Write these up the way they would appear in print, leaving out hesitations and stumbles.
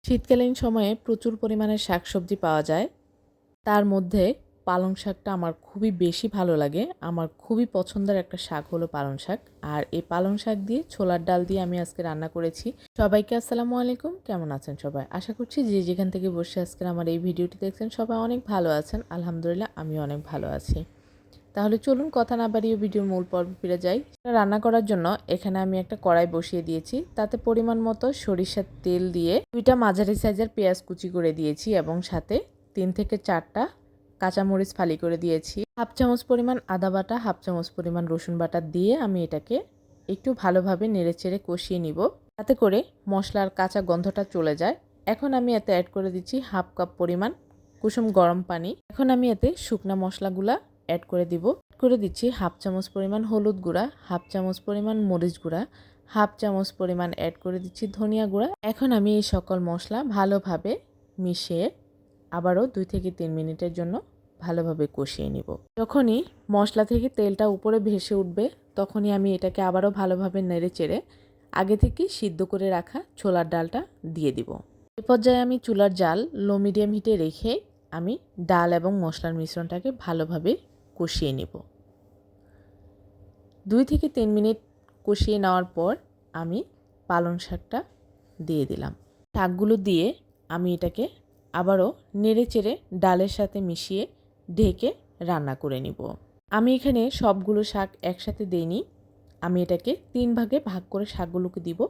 শীতকালীন সময়ে প্রচুর পরিমাণে শাকসবজি পাওয়া যায়। তার মধ্যে পালং শাকটা আমার খুবই বেশি ভালো লাগে। আমার খুবই পছন্দের একটা শাক হলো পালং শাক। আর এই পালং শাক দিয়ে ছোলার ডাল দিয়ে আমি আজকে রান্না করেছি। সবাইকে আসসালামু আলাইকুম। কেমন আছেন সবাই? আশা করছি যে যেখান থেকে বসে আজকের আমার এই ভিডিওটি দেখছেন সবাই অনেক ভালো আছেন। আলহামদুলিল্লাহ আমিও অনেক ভালো আছি। তাহলে চলুন কথা না বাড়িয়ে ভিডিওর মূল পর্বে ফিরে যাই। রান্না করার জন্য এখানে আমি একটা কড়াই বসিয়ে দিয়েছি। তাতে পরিমাণ মতো সরিষার তেল দিয়ে 2টা মাঝারি সাইজের পেঁয়াজ কুচি করে দিয়েছি এবং সাথে 3 থেকে 4টা কাঁচামরিচ ফালি করে দিয়েছি। হাফ চামচ পরিমাণ আদা বাটা, হাফ চামচ পরিমাণ রসুন বাটা দিয়ে আমি এটাকে একটু ভালোভাবে নেড়েচেড়ে কষিয়ে নিব, তাতে করে মশলার কাঁচা গন্ধটা চলে যায়। এখন আমি এতে অ্যাড করে দিচ্ছি হাফ কাপ পরিমাণ কুসুম গরম পানি। এখন আমি এতে শুকনা মশলাগুলা অ্যাড করে দিচ্ছি হাফ চামচ পরিমাণ হলুদ গুঁড়া, হাফ চামচ পরিমাণ মরিচ গুঁড়া, হাফ চামচ পরিমাণ অ্যাড করে দিচ্ছি ধনিয়া গুঁড়া। এখন আমি এই সকল মশলা ভালোভাবে মিশিয়ে আবারও 2 থেকে 3 মিনিটের জন্য ভালোভাবে কষিয়ে নিব। যখনই মশলা থেকে তেলটা উপরে ভেসে উঠবে তখনই আমি এটাকে আবারও ভালোভাবে নেড়েচেড়ে আগে থেকে সিদ্ধ করে রাখা ছোলার ডালটা দিয়ে দিব। এ পর্যায়ে আমি চুলার জাল লো মিডিয়াম হিটে রেখে আমি ডাল এবং মশলার মিশ্রণটাকে ভালোভাবে কষিয়ে নেব। 2 থেকে 3 মিনিট কষিয়ে নেওয়ার পর আমি পালং শাকটা দিয়ে দিলাম। শাকগুলো দিয়ে আমি এটাকে আবারও নেড়েচেড়ে ডালের সাথে মিশিয়ে ঢেকে রান্না করে নিব। আমি এখানে সবগুলো শাক একসাথে দেইনি, আমি এটাকে 3 ভাগে ভাগ করে শাকগুলোকে দিব।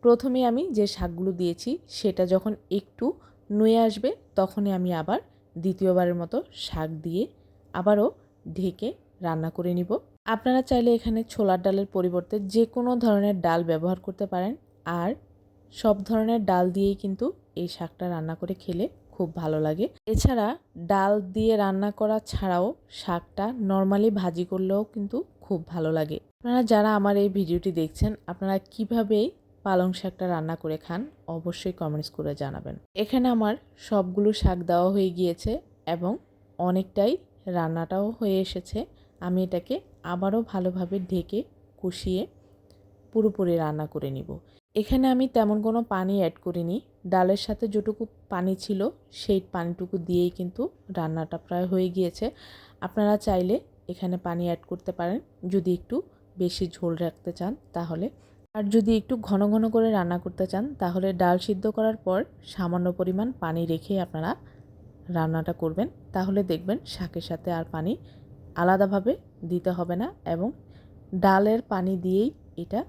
প্রথমে আমি যে শাকগুলো দিয়েছি সেটা যখন একটু নুয়ে আসবে তখনই আমি আবার দ্বিতীয়বারের মতো শাক দিয়ে আবারও ঢেকে রান্না করে নিব। আপনারা চাইলে এখানে ছোলার ডালের পরিবর্তে যে কোনো ধরনের ডাল ব্যবহার করতে পারেন। আর সব ধরনের ডাল দিয়েই কিন্তু এই শাকটা রান্না করে খেলে খুব ভালো লাগে। এছাড়া ডাল দিয়ে রান্না করা ছাড়াও শাকটা নর্মালি ভাজি করলেও কিন্তু খুব ভালো লাগে। আপনারা যারা আমার এই ভিডিওটি দেখছেন আপনারা কিভাবে পালং শাকটা রান্না করে খান অবশ্যই কমেন্টস করে জানাবেন। এখানে আমার সবগুলো শাক দেওয়া হয়ে গিয়েছে এবং অনেকটাই রান্নাটাও হয়ে এসেছে। আমি এটাকে আবারও ভালোভাবে ঢেকে কষিয়ে পুরোপুরি রান্না করে নিব। এখানে আমি তেমন কোনো পানি অ্যাড করিনি। ডালের সাথে যেটুকু পানি ছিল সেই পানিটুকু দিয়েই কিন্তু রান্নাটা প্রায় হয়ে গিয়েছে। আপনারা চাইলে এখানে পানি অ্যাড করতে পারেন যদি একটু বেশি ঝোল রাখতে চান তাহলে। আর যদি একটু ঘন ঘন করে রান্না করতে চান তাহলে ডাল সিদ্ধ করার পর সামান্য পরিমাণ পানি রেখে আপনারা রান্নাটা করবেন, তাহলে দেখবেন শাকের সাথে আর পানি আলাদাভাবে দিতে হবে না এবং ডালের পানি দিয়েই এটা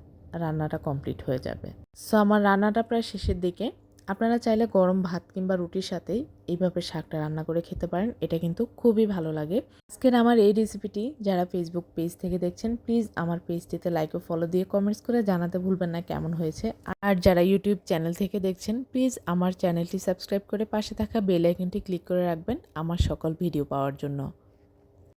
রান্নাটা কমপ্লিট হয়ে যাবে। সো আমার রান্নাটা প্রায় শেষের দিকে। আপনারা চাইলে গরম ভাত কিংবা রুটির সাথেই এইভাবে শাকটা রান্না করে খেতে পারেন, এটা কিন্তু খুবই ভালো লাগে। আজকের আমার এই রেসিপিটি যারা ফেসবুক পেজ থেকে দেখছেন প্লিজ আমার পেজটিতে লাইক ও ফলো দিয়ে কমেন্টস করে জানাতে ভুলবেন না কেমন হয়েছে। আর যারা ইউটিউব চ্যানেল থেকে দেখছেন প্লিজ আমার চ্যানেলটি সাবস্ক্রাইব করে পাশে থাকা বেল আইকনটি ক্লিক করে রাখবেন আমার সকল ভিডিও পাওয়ার জন্য।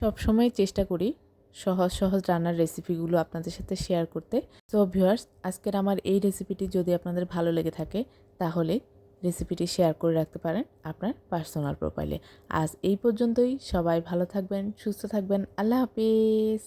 সবসময় চেষ্টা করি সহজ সহজ রান্নার রেসিপিগুলো আপনাদের সাথে শেয়ার করতে। সো ভিউয়ার্স, আজকের আমার এই রেসিপিটি যদি আপনাদের ভালো লেগে থাকে তাহলে রেসিপিটি শেয়ার করে রাখতে পারেন আপনার পার্সোনাল প্রোফাইলে। আজ এই পর্যন্তই। সবাই ভালো থাকবেন, সুস্থ থাকবেন। আল্লাহ হাফিজ।